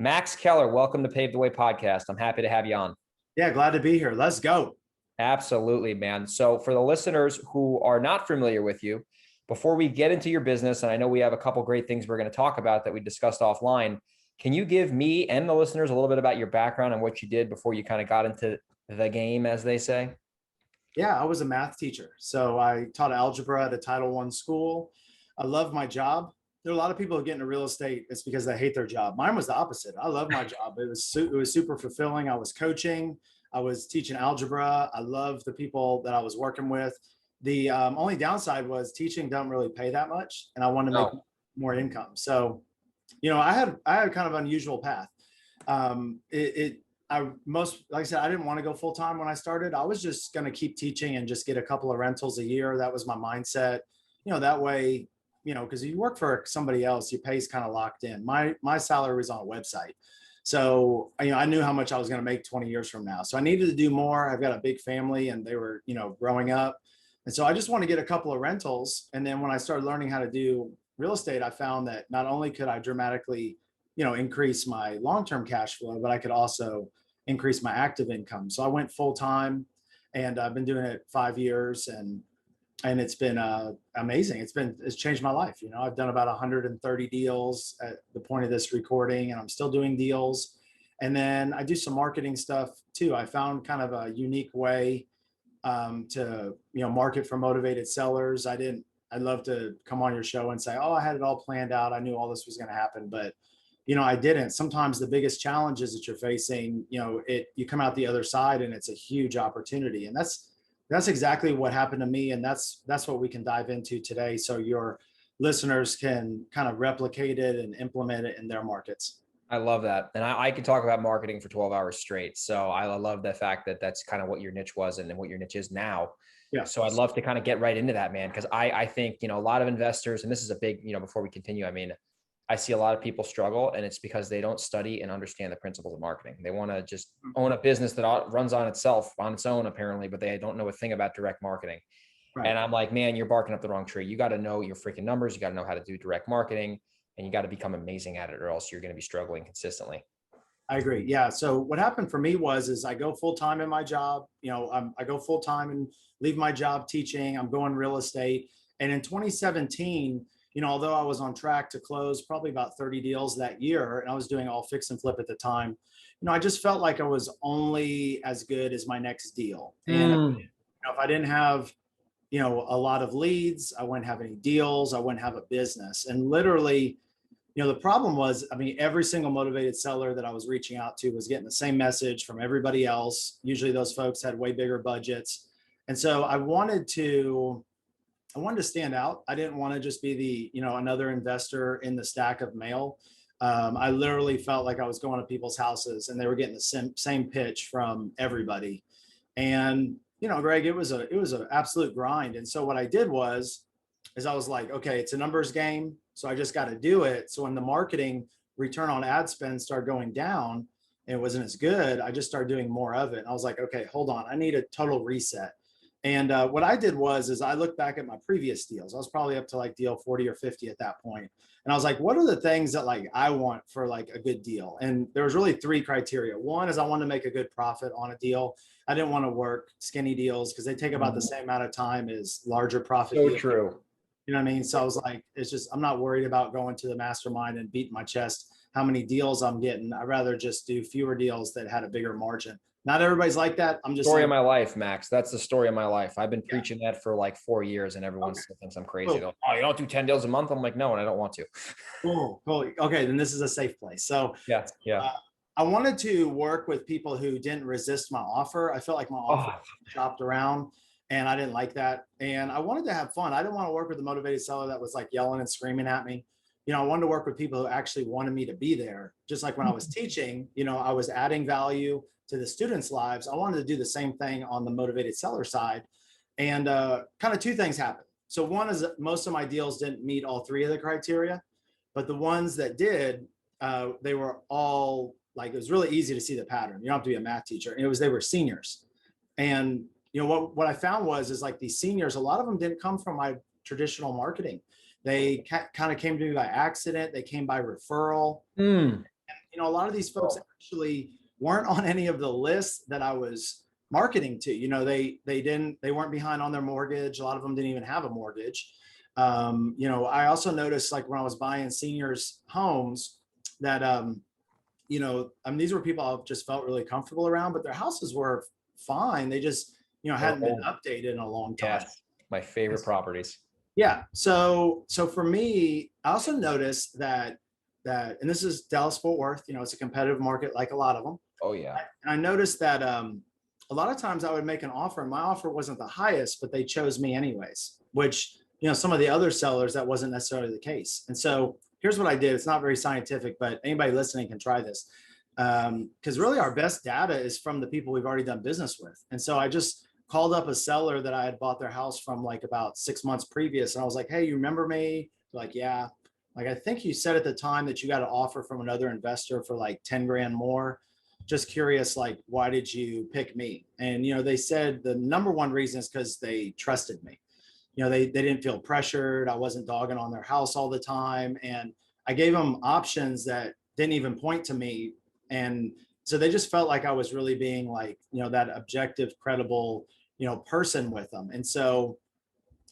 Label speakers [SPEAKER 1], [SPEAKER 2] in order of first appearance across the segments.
[SPEAKER 1] Max Keller, welcome to Pave the Way Podcast. I'm happy to have you on.
[SPEAKER 2] Yeah, glad to be here. Let's go.
[SPEAKER 1] Absolutely, man. So for the listeners who are not familiar with you, before we get into your business, and I know we have a couple great things we're going to talk about that we discussed offline, can you give me and the listeners a little bit about your background and what you did before you kind of got into the game, as they say?
[SPEAKER 2] Yeah, I was a math teacher. So I taught algebra at a Title I school. I love my job. There are a lot of people who get into real estate. It's because they hate their job. Mine was the opposite. I love my job. It was super fulfilling. I was coaching. I was teaching algebra. I loved the people that I was working with. The only downside was teaching don't really pay that much, and I wanted to make
[SPEAKER 1] No.
[SPEAKER 2] more income. So, I had kind of unusual path. Like I said, I didn't want to go full time when I started. I was just going to keep teaching and just get a couple of rentals a year. That was my mindset. That way, because you work for somebody else, your pay's kind of locked in. My salary was on a website. So, I knew how much I was going to make 20 years from now. So I needed to do more. I've got a big family and they were, growing up. And so I just want to get a couple of rentals. And then when I started learning how to do real estate, I found that not only could I dramatically, increase my long-term cash flow, but I could also increase my active income. So I went full time, and I've been doing it 5 years, and it's been amazing. It's changed my life. I've done about 130 deals at the point of this recording, and I'm still doing deals. And then I do some marketing stuff too. I found kind of a unique way to market for motivated sellers. I'd love to come on your show and say, oh, I had it all planned out. I knew all this was going to happen, but I didn't. Sometimes the biggest challenges that you're facing, you come out the other side and it's a huge opportunity. And that's exactly what happened to me. And that's what we can dive into today, so your listeners can kind of replicate it and implement it in their markets.
[SPEAKER 1] I love that. And I could talk about marketing for 12 hours straight. So I love the fact that that's kind of what your niche was and what your niche is now.
[SPEAKER 2] Yeah.
[SPEAKER 1] So I'd love to kind of get right into that, man. Cause I think, a lot of investors, and this is a big, before we continue, I see a lot of people struggle, and it's because they don't study and understand the principles of marketing. They want to just own a business that runs on itself, on its own, apparently, but they don't know a thing about direct marketing.
[SPEAKER 2] Right.
[SPEAKER 1] And I'm like, man, you're barking up the wrong tree. You got to know your freaking numbers. You got to know how to do direct marketing, and you got to become amazing at it, or else you're going to be struggling consistently.
[SPEAKER 2] I agree. Yeah. So what happened for me is I go full time in my job. I go full time and leave my job teaching. I'm going real estate. And in 2017, although I was on track to close probably about 30 deals that year, and I was doing all fix and flip at the time, I just felt like I was only as good as my next deal. And if I didn't have, a lot of leads, I wouldn't have any deals, I wouldn't have a business. And literally, the problem was, every single motivated seller that I was reaching out to was getting the same message from everybody else. Usually those folks had way bigger budgets. And so I wanted to stand out. I didn't want to just be another investor in the stack of mail. I literally felt like I was going to people's houses and they were getting the same pitch from everybody. And, Greg, it was an absolute grind. And so what I did is I was like, okay, it's a numbers game. So I just got to do it. So when the marketing return on ad spend started going down and it wasn't as good, I just started doing more of it. And I was like, okay, hold on, I need a total reset. And what I did is I looked back at my previous deals. I was probably up to like deal 40 or 50 at that point. And I was like, what are the things that I want for like a good deal? And there was really 3 criteria. One is I wanted to make a good profit on a deal. I didn't want to work skinny deals because they take about the same amount of time as larger profit
[SPEAKER 1] So
[SPEAKER 2] deals.
[SPEAKER 1] true.
[SPEAKER 2] You know what I mean? So I was like, I'm not worried about going to the mastermind and beating my chest how many deals I'm getting. I'd rather just do fewer deals that had a bigger margin. Not everybody's like that. I'm just
[SPEAKER 1] Story
[SPEAKER 2] saying.
[SPEAKER 1] of my life, Max. That's the story of my life. I've been preaching that for like 4 years, and everyone still thinks I'm crazy.
[SPEAKER 2] Cool.
[SPEAKER 1] Like, oh, you don't do 10 deals a month? I'm like, no, and I don't want to.
[SPEAKER 2] Cool. Okay, then this is a safe place. So
[SPEAKER 1] Yeah.
[SPEAKER 2] I wanted to work with people who didn't resist my offer. I felt like my offer was shopped around, and I didn't like that. And I wanted to have fun. I didn't want to work with a motivated seller that was like yelling and screaming at me. I wanted to work with people who actually wanted me to be there. Just like when I was teaching, I was adding value to the students' lives. I wanted to do the same thing on the motivated seller side. And kind of 2 things happened. So one is that most of my deals didn't meet all 3 of the criteria, but the ones that did, they were all like, it was really easy to see the pattern. You don't have to be a math teacher. And they were seniors. And what I found is like these seniors, a lot of them didn't come from my traditional marketing. They kind of came to me by accident. They came by referral. a lot of these folks actually weren't on any of the lists that I was marketing to. They weren't behind on their mortgage. A lot of them didn't even have a mortgage. I also noticed, like, when I was buying seniors homes, that these were people I just felt really comfortable around, but their houses were fine. They just hadn't been updated in a long time.
[SPEAKER 1] Yes, my favorite properties.
[SPEAKER 2] Yeah. So for me, I also noticed that, and this is Dallas Fort Worth, it's a competitive market like a lot of them.
[SPEAKER 1] Oh yeah.
[SPEAKER 2] And I noticed that a lot of times I would make an offer and my offer wasn't the highest, but they chose me anyways, which, some of the other sellers, that wasn't necessarily the case. And so here's what I did. It's not very scientific, but anybody listening can try this. Because really our best data is from the people we've already done business with. And so I just called up a seller that I had bought their house from like about 6 months previous. And I was like, hey, you remember me? They're like, yeah. Like, I think you said at the time that you got an offer from another investor for like 10 grand more. Just curious, like, why did you pick me? And, they said the number one reason is because they trusted me. They didn't feel pressured. I wasn't dogging on their house all the time. And I gave them options that didn't even point to me. And so they just felt like I was really being like, that objective, credible, person with them. And so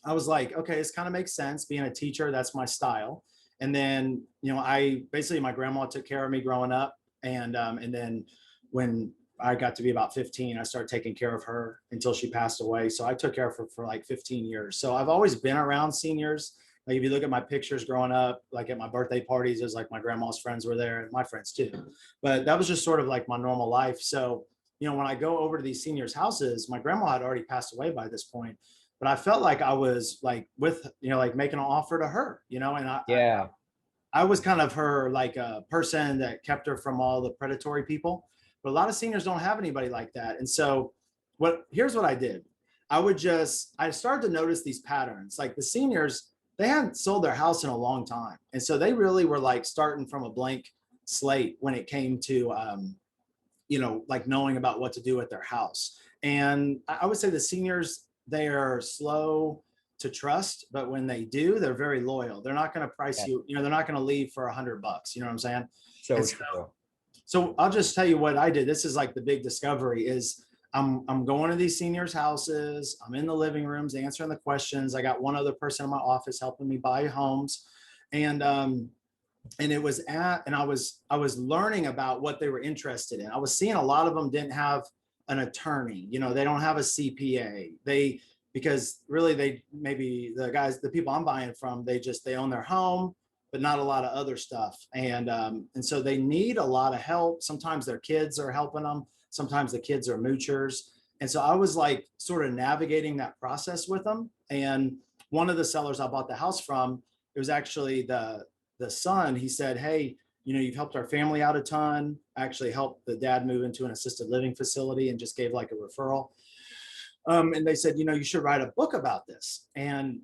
[SPEAKER 2] I was like, okay, this kind of makes sense. Being a teacher, that's my style. And then, my grandma took care of me growing up. And then when I got to be about 15, I started taking care of her until she passed away. So I took care of her for like 15 years. So I've always been around seniors. Like, if you look at my pictures growing up, like at my birthday parties, it was like my grandma's friends were there and my friends too. But that was just sort of like my normal life. So, when I go over to these seniors' houses, my grandma had already passed away by this point, but I felt like I was like with, like making an offer to her, and I was kind of her, like, a person that kept her from all the predatory people. But a lot of seniors don't have anybody like that. And so here's what I did. I started to notice these patterns. Like, the seniors, they hadn't sold their house in a long time. And so they really were like starting from a blank slate when it came to, like knowing about what to do with their house. And I would say the seniors, they are slow to trust, but when they do, they're very loyal. They're not going to price you, they're not going to leave for $100. You know what I'm saying?
[SPEAKER 1] So true.
[SPEAKER 2] So I'll just tell you what I did. This is like the big discovery is I'm going to these seniors' houses. I'm in the living rooms answering the questions. I got one other person in my office helping me buy homes. And it was and I was learning about what they were interested in. I was seeing a lot of them didn't have an attorney, they don't have a CPA. Because really the people I'm buying from, they own their home, but not a lot of other stuff. And so they need a lot of help. Sometimes their kids are helping them. Sometimes the kids are moochers. And so I was like sort of navigating that process with them. And one of the sellers I bought the house from, it was actually the son. He said, hey, you've helped our family out a ton. I actually helped the dad move into an assisted living facility and just gave like a referral. And they said, you should write a book about this. And,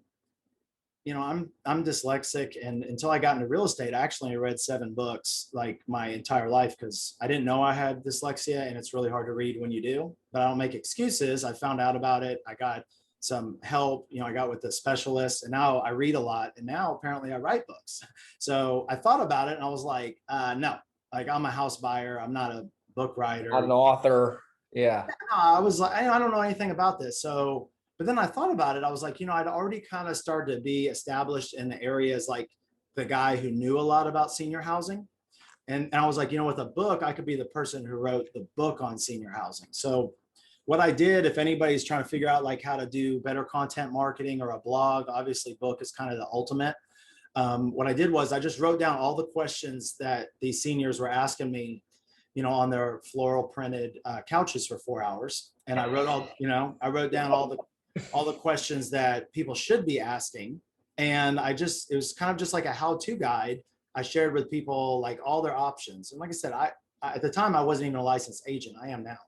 [SPEAKER 2] I'm dyslexic. And until I got into real estate, I actually read 7 books like my entire life, because I didn't know I had dyslexia, and it's really hard to read when you do, but I don't make excuses. I found out about it. I got some help, I got with the specialist, and now I read a lot. And now apparently I write books. So I thought about it and I was like, no, like, I'm a house buyer. I'm not a book writer.
[SPEAKER 1] Not an author. Yeah.
[SPEAKER 2] I was like, I don't know anything about this. So, but then I thought about it. I was like, I'd already kind of started to be established in the areas, like the guy who knew a lot about senior housing. And I was like, with a book, I could be the person who wrote the book on senior housing. So what I did, if anybody's trying to figure out like how to do better content marketing or a blog, obviously book is kind of the ultimate. What I did was I just wrote down all the questions that these seniors were asking me, on their floral printed couches for 4 hours. And I wrote I wrote down all the questions that people should be asking. And it was kind of just like a how-to guide. I shared with people like all their options. And like I said, I at the time I wasn't even a licensed agent. I am now.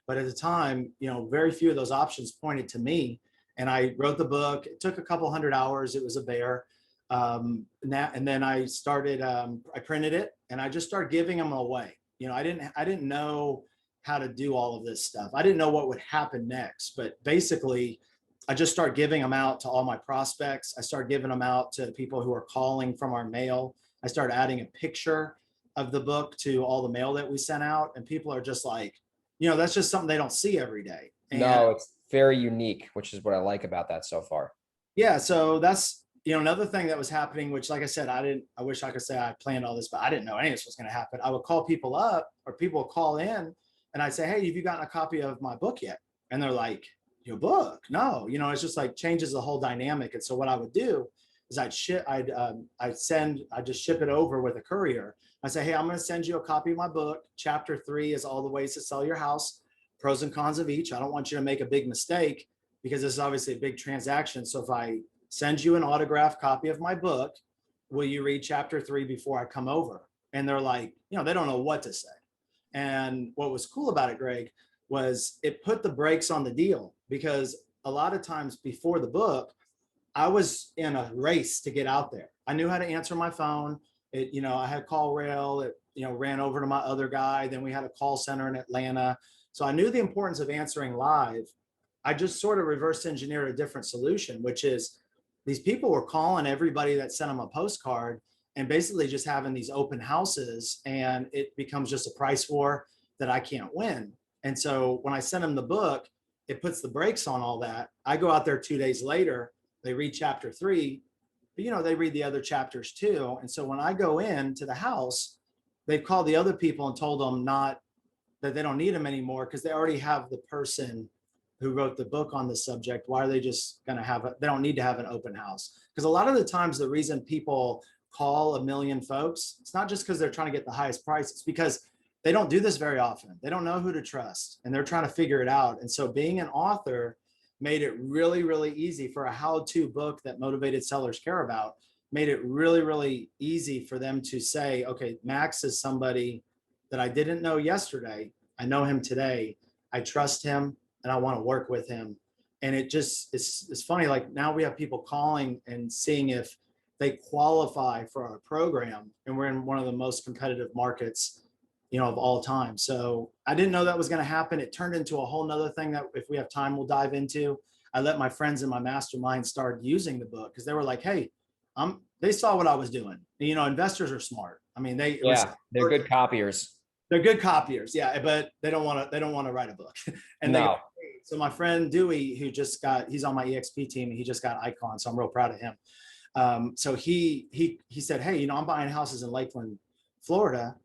[SPEAKER 2] But at the time, very few of those options pointed to me. And I wrote the book. It took a couple hundred hours. It was a bear. And then I started, I printed it and I just started giving them away. I didn't know how to do all of this stuff. I didn't know what would happen next, but basically I just started giving them out to all my prospects. I started giving them out to people who are calling from our mail. I started adding a picture of the book to all the mail that we sent out. And people are just like, that's just something they don't see every day. And
[SPEAKER 1] no, it's very unique, which is what I like about that so far.
[SPEAKER 2] yeah, so that's, another thing that was happening, which, like I said, I wish I could say I planned all this, but I didn't know any of this was going to happen. I would call people up, or people would call in, and I'd say, hey, have you gotten a copy of my book yet? And they're like, your book? No, it's just like changes the whole dynamic. And so what I would do is I'd just ship it over with a courier. I say, hey, I'm going to send you a copy of my book. Chapter 3 is all the ways to sell your house, pros and cons of each. I don't want you to make a big mistake, because this is obviously a big transaction. So if I send you an autographed copy of my book, will you read chapter 3 before I come over? And they're like, they don't know what to say. And what was cool about it, Greg, was it put the brakes on the deal, because a lot of times before the book, I was in a race to get out there. I knew how to answer my phone. I had call rail. It, ran over to my other guy. Then we had a call center in Atlanta. So I knew the importance of answering live. I just sort of reverse engineered a different solution, which is these people were calling everybody that sent them a postcard and basically just having these open houses, and it becomes just a price war that I can't win. And so when I send them the book, it puts the brakes on all that. I go out there 2 days later, they read chapter 3, but they read the other chapters too. And so when I go into the house, they've called the other people and told them not that they don't need them anymore, because they already have the person who wrote the book on the subject. Why are they just going to have it? They don't need to have an open house. Because a lot of the times the reason people call a million folks, it's not just because they're trying to get the highest price. It's because they don't do this very often. They don't know who to trust, and they're trying to figure it out. And so being an author made it really, really easy for a how-to book that motivated sellers care about, made it really, really easy for them to say, okay, Max is somebody that I didn't know yesterday. I know him today. I trust him, and I want to work with him. And it just, it's funny. Like now we have people calling and seeing if they qualify for our program, and we're in one of the most competitive markets, of all time. So I didn't know that was going to happen. It turned into a whole nother thing that if we have time, we'll dive into. I let my friends in my mastermind start using the book, because they were like, hey, they saw what I was doing. Investors are smart. I mean,
[SPEAKER 1] they're good copiers.
[SPEAKER 2] They're good copiers. Yeah. But they don't want to write a book. And
[SPEAKER 1] no.
[SPEAKER 2] So my friend Dewey, he's on my EXP team, and he just got Icon. So I'm real proud of him. So he said, hey, I'm buying houses in Lakeland, Florida.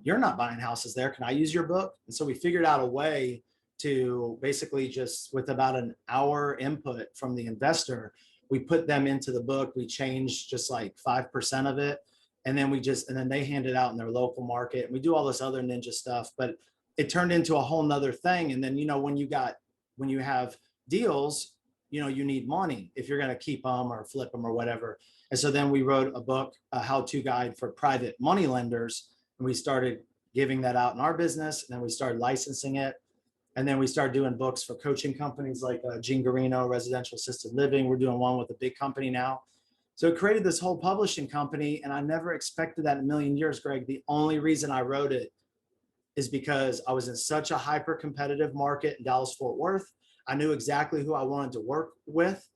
[SPEAKER 2] You're not buying houses there. Can I use your book? And so we figured out a way to basically just, with about an hour input from the investor, we put them into the book. We changed just like 5% of it. And then they hand it out in their local market. And we do all this other ninja stuff, but it turned into a whole nother thing. And then, when you have deals, you need money if you're going to keep them or flip them or whatever. And so then we wrote a book, a how-to guide for private money lenders. And we started giving that out in our business. And then we started licensing it. And then we started doing books for coaching companies like Gene Garino, Residential Assisted Living. We're doing one with a big company now. So it created this whole publishing company. And I never expected that in a million years, Greg. The only reason I wrote it is because I was in such a hyper competitive market in Dallas, Fort Worth. I knew exactly who I wanted to work with.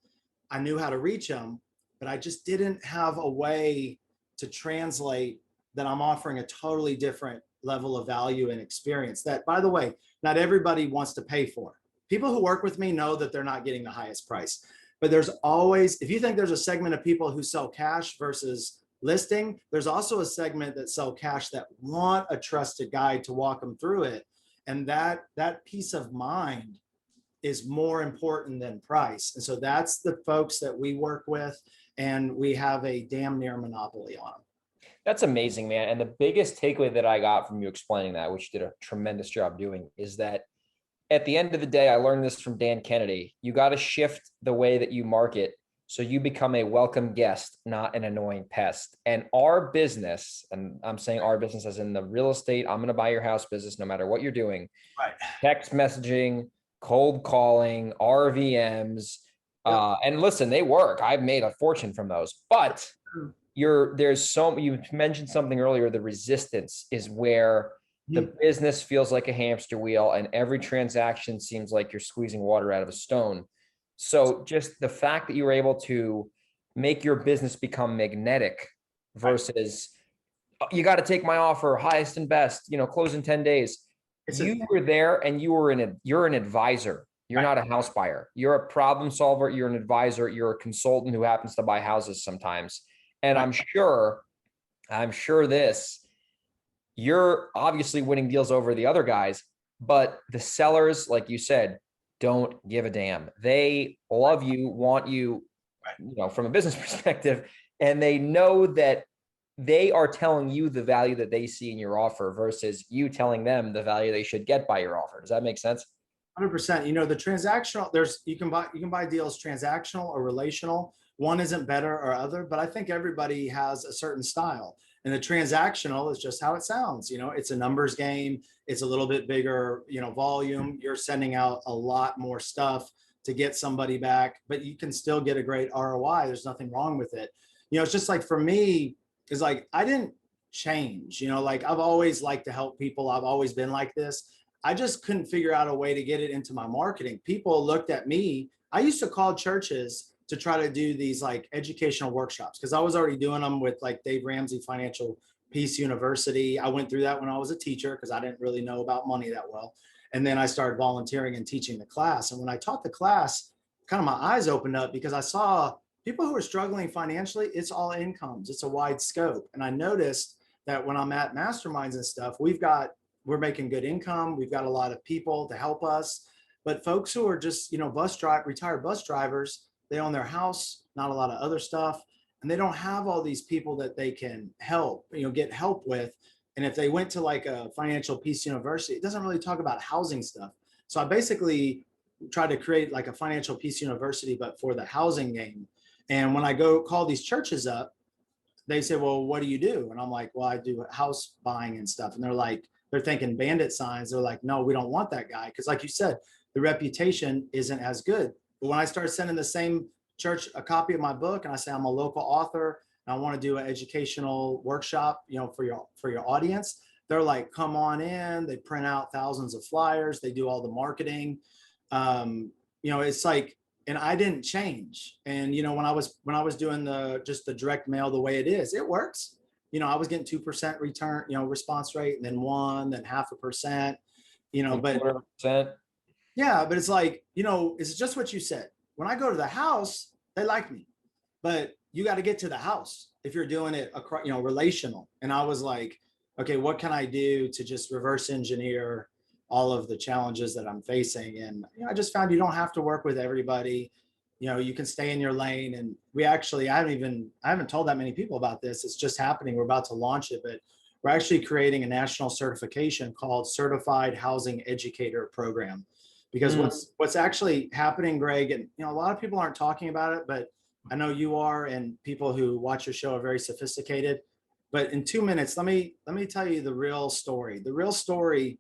[SPEAKER 2] I knew how to reach them, but I just didn't have a way to translate that I'm offering a totally different level of value and experience that, by the way, not everybody wants to pay for. People who work with me know that they're not getting the highest price, but there's always, if you think there's a segment of people who sell cash versus listing, there's also a segment that sell cash that want a trusted guide to walk them through it. And that peace of mind is more important than price. And so that's the folks that we work with, and we have a damn near monopoly on them.
[SPEAKER 1] That's amazing, man. And the biggest takeaway that I got from you explaining that, which you did a tremendous job doing, is that at the end of the day, I learned this from Dan Kennedy. You got to shift the way that you market so you become a welcome guest, not an annoying pest. And our business, and I'm saying our business as in the real estate, I'm going to buy your house business, no matter what you're doing,
[SPEAKER 2] right?
[SPEAKER 1] Text messaging, cold calling, RVMs. And listen, they work. I've made a fortune from those, but you mentioned something earlier. The resistance is where the business feels like a hamster wheel, and every transaction seems like you're squeezing water out of a stone. So just the fact that you were able to make your business become magnetic versus you got to take my offer, highest and best, close in 10 days. You were there and you're an advisor. You're not a house buyer. You're a problem solver. You're an advisor. You're a consultant who happens to buy houses sometimes. And I'm sure you're obviously winning deals over the other guys, but the sellers, like you said, don't give a damn. They love you, want you, from a business perspective, and they know that they are telling you the value that they see in your offer versus you telling them the value they should get by your offer. Does that make sense?
[SPEAKER 2] 100%. The transactional, you can buy deals transactional or relational. One isn't better or other, but I think everybody has a certain style. And the transactional is just how it sounds. It's a numbers game. It's a little bit bigger, volume. You're sending out a lot more stuff to get somebody back, but you can still get a great ROI. There's nothing wrong with it. It's just like, for me, is like, I didn't change, like I've always liked to help people. I've always been like this. I just couldn't figure out a way to get it into my marketing. People looked at me. I used to call churches to try to do these like educational workshops because I was already doing them with like Dave Ramsey Financial Peace University. I went through that when I was a teacher because I didn't really know about money that well. And then I started volunteering and teaching the class. And when I taught the class, kind of my eyes opened up because I saw people who are struggling financially. It's all incomes. It's a wide scope. And I noticed that when I'm at masterminds and stuff, we're making good income. We've got a lot of people to help us. But folks who are just, retired bus drivers, they own their house, not a lot of other stuff. And they don't have all these people that they can help, get help with. And if they went to like a Financial Peace University, it doesn't really talk about housing stuff. So I basically tried to create like a Financial Peace University, but for the housing game. And when I go call these churches up, they say, well, what do you do? And I'm like, well, I do house buying and stuff. And they're thinking bandit signs. They're like, no, we don't want that guy. Because like you said, the reputation isn't as good. But when I start sending the same church a copy of my book and I say I'm a local author and I want to do an educational workshop, for your audience, they're like, come on in. They print out thousands of flyers. They do all the marketing. It's like, and I didn't change. And when I was doing the direct mail the way it is, it works. I was getting 2% return, response rate, and then 1%, then 0.5%, but yeah, but it's like, it's just what you said. When I go to the house, they like me, but you got to get to the house if you're doing it, relational. And I was like, okay, what can I do to just reverse engineer all of the challenges that I'm facing? And I just found you don't have to work with everybody. You can stay in your lane. And I haven't told that many people about this. It's just happening. We're about to launch it, but we're actually creating a national certification called Certified Housing Educator Program. Because what's actually happening, Greg, and a lot of people aren't talking about it, but I know you are, and people who watch your show are very sophisticated. But in 2 minutes, let me tell you the real story. The real story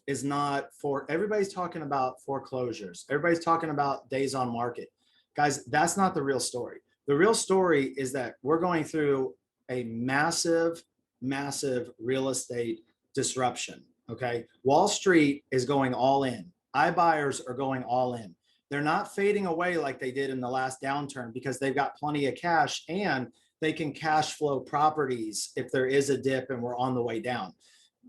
[SPEAKER 2] is not everybody's talking about foreclosures. Everybody's talking about days on market. Guys, that's not the real story. The real story is that we're going through a massive, massive real estate disruption. Okay. Wall Street is going all in. iBuyers are going all in. They're not fading away like they did in the last downturn because they've got plenty of cash and they can cash flow properties if there is a dip and we're on the way down.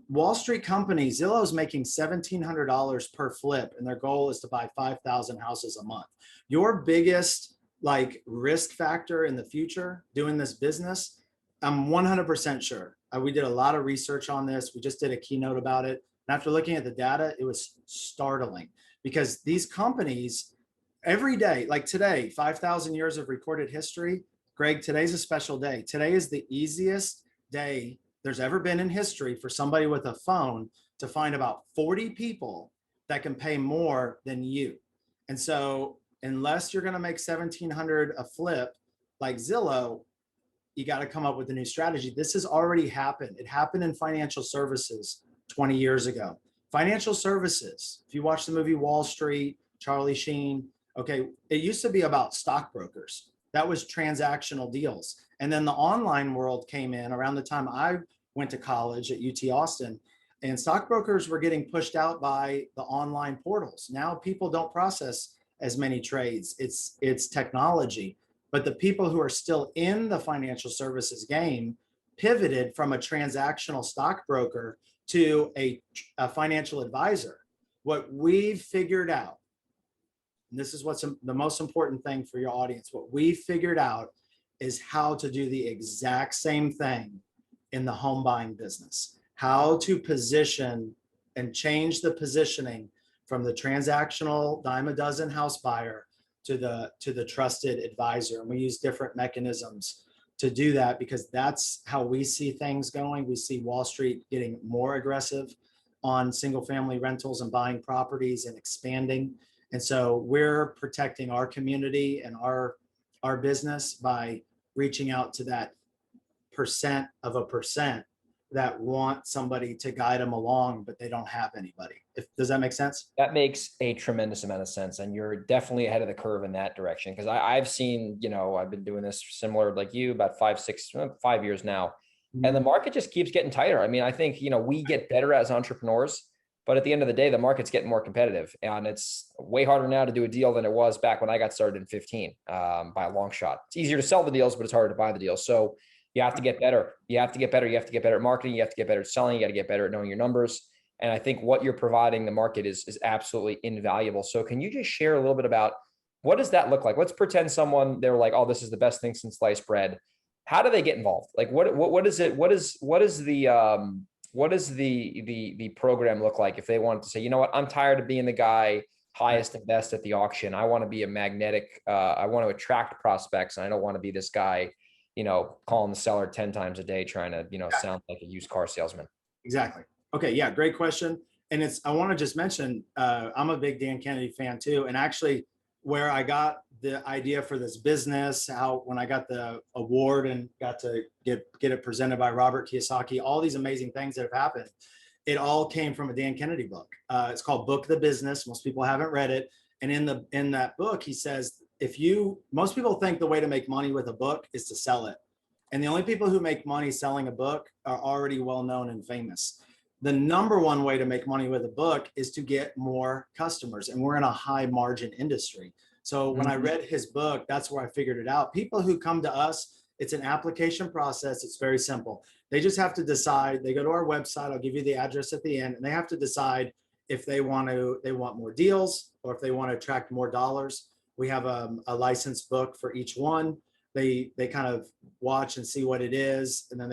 [SPEAKER 2] Wall Street companies, Zillow's making $1,700 per flip, and their goal is to buy 5,000 houses a month. Your biggest risk factor in the future doing this business, I'm 100% sure. We did a lot of research on this. We just did a keynote about it. And after looking at the data, it was startling because these companies every day, like today, 5,000 years of recorded history. Greg, today's a special day. Today is the easiest day there's ever been in history for somebody with a phone to find about 40 people that can pay more than you. And so unless you're going to make 1,700 a flip like Zillow, you got to come up with a new strategy. This has already happened. It happened in financial services 20 years ago. Financial services, if you watch the movie Wall Street, Charlie Sheen, okay, it used to be about stockbrokers. That was transactional deals. And then the online world came in around the time I went to college at UT Austin, and stockbrokers were getting pushed out by the online portals. Now people don't process as many trades. It's technology. But the people who are still in the financial services game pivoted from a transactional stockbroker to a financial advisor. What we've figured out, and this is what's the most important thing for your audience, what we've figured out is how to do the exact same thing in the home buying business, how to position and change the positioning from the transactional dime a dozen house buyer to the trusted advisor. And we use different mechanisms to do that because that's how we see things going. We see Wall Street getting more aggressive on single family rentals and buying properties and expanding. And so we're protecting our community and our business by reaching out to that percent of a percent that want somebody to guide them along, but they don't have anybody. Does that make sense?
[SPEAKER 1] That makes a tremendous amount of sense. And you're definitely ahead of the curve in that direction. Cause I've seen, I've been doing this similar like you about 5 years now. And the market just keeps getting tighter. I mean, I think, we get better as entrepreneurs, but at the end of the day, the market's getting more competitive, and it's way harder now to do a deal than it was back when I got started in 15 by a long shot. It's easier to sell the deals, but it's harder to buy the deals. So you have to get better. You have to get better. You have to get better at marketing. You have to get better at selling. You got to get better at knowing your numbers. And I think what you're providing the market is absolutely invaluable. So can you just share a little bit about what does that look like? Let's pretend they're like, oh, this is the best thing since sliced bread. How do they get involved? Like what is it? What is the program look like if they want to say, you know what, I'm tired of being the guy highest and best at the auction. I want to be a magnetic, I want to attract prospects. And I don't want to be this guy, calling the seller 10 times a day, trying to, sound like a used car salesman.
[SPEAKER 2] Exactly. Okay. Yeah. Great question. And I want to just mention, I'm a big Dan Kennedy fan too. And actually where I got the idea for this business, when I got the award and got to get it presented by Robert Kiyosaki, all these amazing things that have happened, it all came from a Dan Kennedy book. It's called Book the Business. Most people haven't read it. And in that book, he says, most people think the way to make money with a book is to sell it. And the only people who make money selling a book are already well-known and famous. The number one way to make money with a book is to get more customers. And we're in a high margin industry. So when I read his book, that's where I figured it out. People who come to us, it's an application process. It's very simple. They just have to decide. They go to our website. I'll give you the address at the end, and they have to decide if they want more deals or if they want to attract more dollars. We have a licensed book for each one. They kind of watch and see what it is. And then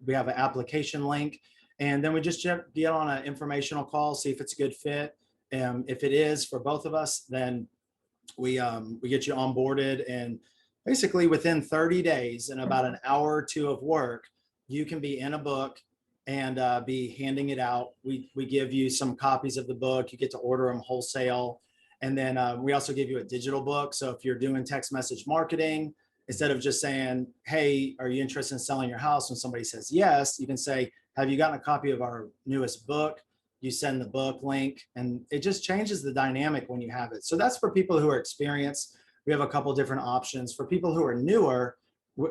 [SPEAKER 2] we have an application link. And then we just get on an informational call, see if it's a good fit. If it is for both of us, then we get you onboarded, and basically within 30 days and about an hour or two of work, you can be in a book and be handing it out. We give you some copies of the book. You get to order them wholesale. And then we also give you a digital book. So if you're doing text message marketing, instead of just saying, hey, are you interested in selling your house? When somebody says yes, you can say, have you gotten a copy of our newest book? You send the book link, and it just changes the dynamic when you have it. So that's for people who are experienced. We have a couple different options. For people who are newer,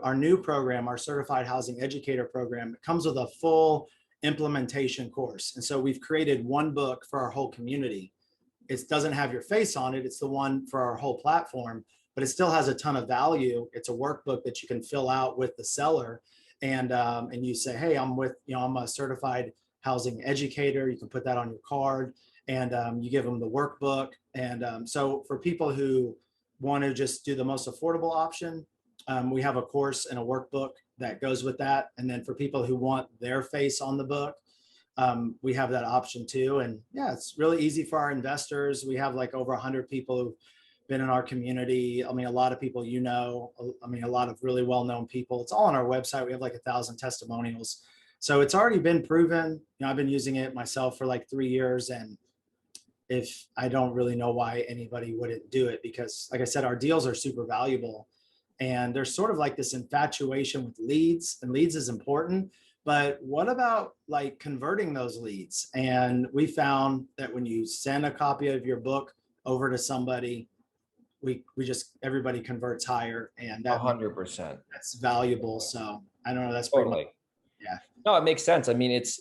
[SPEAKER 2] our new program, our Certified Housing Educator program, it comes with a full implementation course. And so we've created one book for our whole community. It doesn't have your face on it. It's the one for our whole platform, but it still has a ton of value. It's a workbook that you can fill out with the seller. And you say, hey, I'm a certified housing educator. You can put that on your card, and you give them the workbook. And so for people who want to just do the most affordable option, we have a course and a workbook that goes with that. And then for people who want their face on the book, we have that option too. And yeah, it's really easy for our investors. We have like over 100 people who've been in our community. I mean, a lot of people, a lot of really well-known people. It's all on our website. We have like 1,000 testimonials. So it's already been proven. I've been using it myself for like 3 years. And if I don't really know why anybody wouldn't do it, because like I said, our deals are super valuable. And there's sort of like this infatuation with leads, and leads is important. But what about like converting those leads? And we found that when you send a copy of your book over to somebody, everybody converts higher, and that
[SPEAKER 1] 100%.
[SPEAKER 2] That's valuable. So I don't know. That's
[SPEAKER 1] totally.
[SPEAKER 2] Much, yeah.
[SPEAKER 1] No, it makes sense. I mean, it's,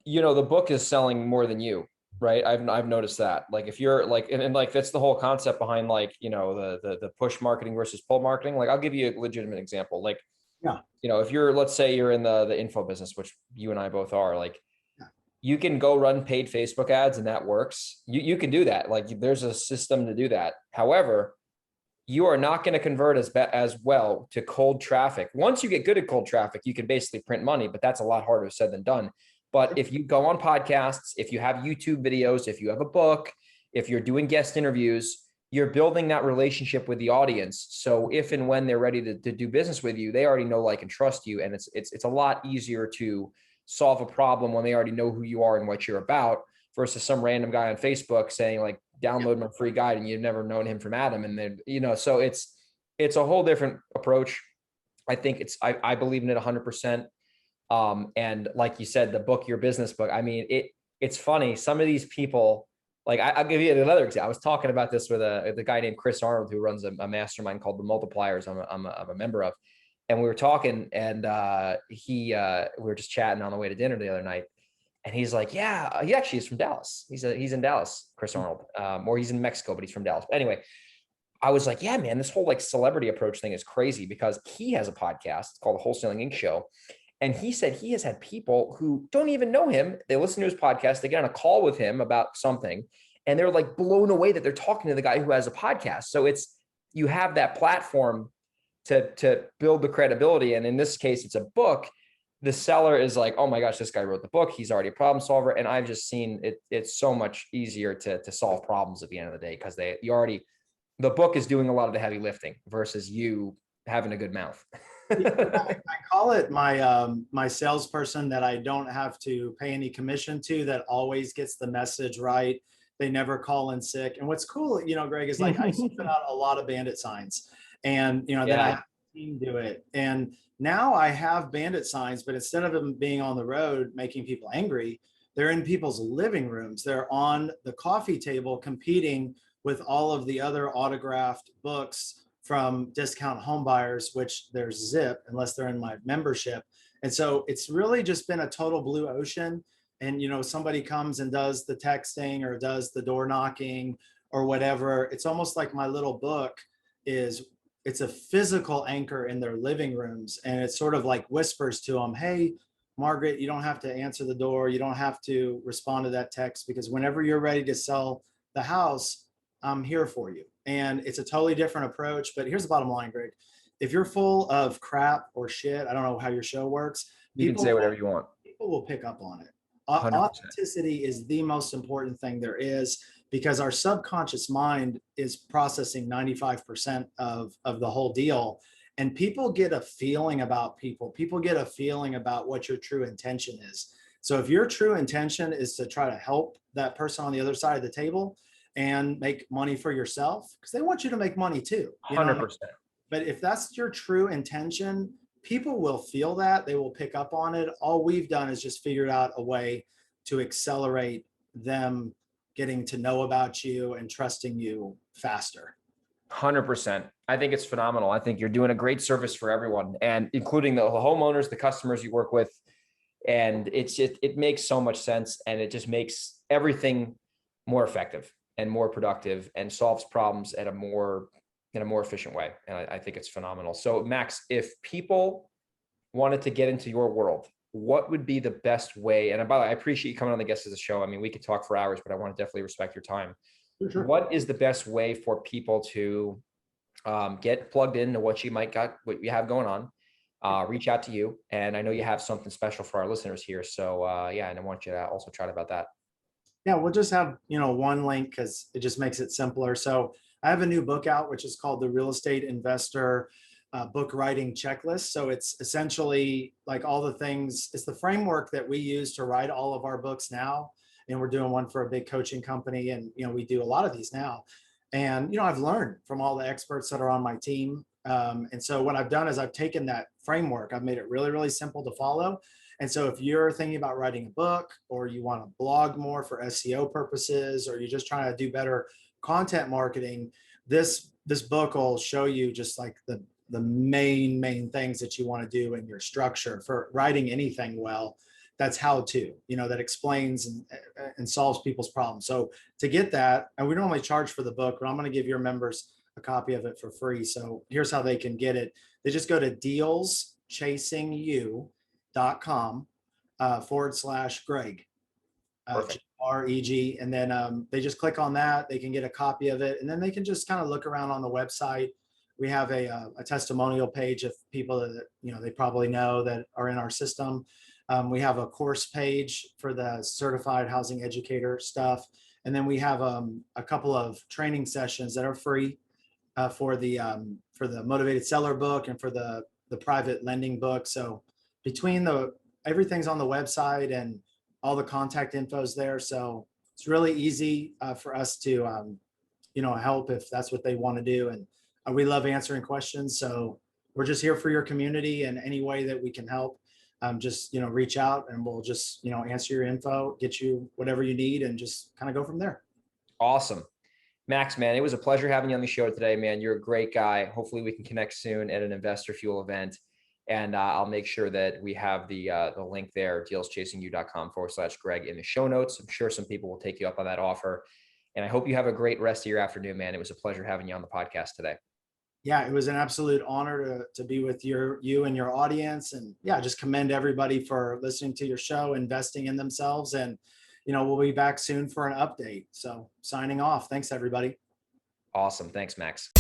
[SPEAKER 1] the book is selling more than you, right? I've noticed that. Like if you're like, and like, that's the whole concept behind like, the push marketing versus pull marketing. Like I'll give you a legitimate example. Like
[SPEAKER 2] Yeah.
[SPEAKER 1] If you're, let's say you're in the info business, which you and I both are, like, you can go run paid Facebook ads and that works. You can do that. Like, there's a system to do that. However, you are not going to convert as well to cold traffic. Once you get good at cold traffic, you can basically print money, but that's a lot harder said than done. But if you go on podcasts, if you have YouTube videos, if you have a book, if you're doing guest interviews, you're building that relationship with the audience. So if and when they're ready to do business with you, they already know, like, and trust you. And it's a lot easier to solve a problem when they already know who you are and what you're about, versus some random guy on Facebook saying, like, download my free guide, and you've never known him from Adam. And then, so it's a whole different approach. I think I believe in it 100%. And like you said, the book, your business book, I mean, it's funny. Some of these people, like, I'll give you another example. I was talking about this with the guy named Chris Arnold, who runs a mastermind called the Multipliers. I'm a member of, and we were talking, and we were just chatting on the way to dinner the other night. And he's like, yeah, he actually is from Dallas. He's in Dallas, Chris Arnold, or he's in Mexico, but he's from Dallas. But anyway, I was like, yeah, man, this whole, like, celebrity approach thing is crazy, because he has a podcast. It's called the Wholesaling Inc. Show. And he said he has had people who don't even know him. They listen to his podcast. They get on a call with him about something, and they're, like, blown away that they're talking to the guy who has a podcast. So you have that platform to build the credibility. And in this case, it's a book. The seller is like, oh my gosh, this guy wrote the book. He's already a problem solver. And I've just seen it. It's so much easier to solve problems at the end of the day, because the book is doing a lot of the heavy lifting versus you having a good mouth.
[SPEAKER 2] I call it my salesperson that I don't have to pay any commission to, that always gets the message right. They never call in sick. And what's cool, Greg, is, like, I used to put out a lot of bandit signs, and then I have a team do it. And now I have bandit signs, but instead of them being on the road making people angry, they're in people's living rooms. They're on the coffee table competing with all of the other autographed books from discount home buyers, which there's zip unless they're in my membership. And so it's really just been a total blue ocean. And, somebody comes and does the texting or does the door knocking or whatever. It's almost like my little book it's a physical anchor in their living rooms. And it's sort of like whispers to them, hey, Margaret, you don't have to answer the door. You don't have to respond to that text, because whenever you're ready to sell the house, I'm here for you. And it's a totally different approach. But here's the bottom line, Greg. If you're full of crap or shit, I don't know how your show works.
[SPEAKER 1] You can say whatever you want.
[SPEAKER 2] People will pick up on it.
[SPEAKER 1] 100%.
[SPEAKER 2] Authenticity is the most important thing there is, because our subconscious mind is processing 95% of the whole deal. And people get a feeling about people. People get a feeling about what your true intention is. So if your true intention is to try to help that person on the other side of the table and make money for yourself, because they want you to make money too.
[SPEAKER 1] 100%.
[SPEAKER 2] But if that's your true intention, people will feel that. They will pick up on it. All we've done is just figured out a way to accelerate them getting to know about you and trusting you faster.
[SPEAKER 1] 100%. I think it's phenomenal. I think you're doing a great service for everyone, and including the homeowners, the customers you work with. And it makes so much sense, and it just makes everything more effective and more productive and solves problems in a more efficient way. And I think it's phenomenal. So Max, if people wanted to get into your world, what would be the best way? And by the way, I appreciate you coming on the guest of the show. I mean, we could talk for hours, but I want to definitely respect your time. Sure. What is the best way for people to get plugged into what you have going on? Reach out to you. And I know you have something special for our listeners here. So and I want you to also chat about that.
[SPEAKER 2] Yeah, we'll just have, one link, because it just makes it simpler. So I have a new book out, which is called the Real Estate Investor Book Writing Checklist. So it's essentially like all the things, it's the framework that we use to write all of our books now. And we're doing one for a big coaching company. And, we do a lot of these now. And, I've learned from all the experts that are on my team. And so what I've done is I've taken that framework, I've made it really, really simple to follow. And so if you're thinking about writing a book, or you want to blog more for SEO purposes, or you're just trying to do better content marketing, this book will show you just like the main things that you want to do in your structure for writing anything well. That's how to, that explains and solves people's problems. So to get that, and we normally charge for the book, but I'm going to give your members a copy of it for free. So here's how they can get it. They just go to dealschasingU.com /Greg.
[SPEAKER 1] Perfect.
[SPEAKER 2] REG. And then they just click on that. They can get a copy of it. And then they can just kind of look around on the website. We have a testimonial page of people that, they probably know that are in our system. We have a course page for the certified housing educator stuff. And then we have a couple of training sessions that are free for the motivated seller book and for the private lending book. So between everything's on the website and all the contact info's there. So it's really easy for us to, help if that's what they want to do. And we love answering questions. So we're just here for your community, and any way that we can help, just, reach out, and we'll just, answer your info, get you whatever you need, and just kind of go from there.
[SPEAKER 1] Awesome. Max, man, it was a pleasure having you on the show today, man. You're a great guy. Hopefully we can connect soon at an Investor Fuel event. And I'll make sure that we have the link there, dealschasingU.com /Greg in the show notes. I'm sure some people will take you up on that offer. And I hope you have a great rest of your afternoon, man. It was a pleasure having you on the podcast today.
[SPEAKER 2] Yeah, it was an absolute honor to be with you and your audience. And yeah, just commend everybody for listening to your show, investing in themselves. And, we'll be back soon for an update. So signing off. Thanks, everybody.
[SPEAKER 1] Awesome. Thanks, Max.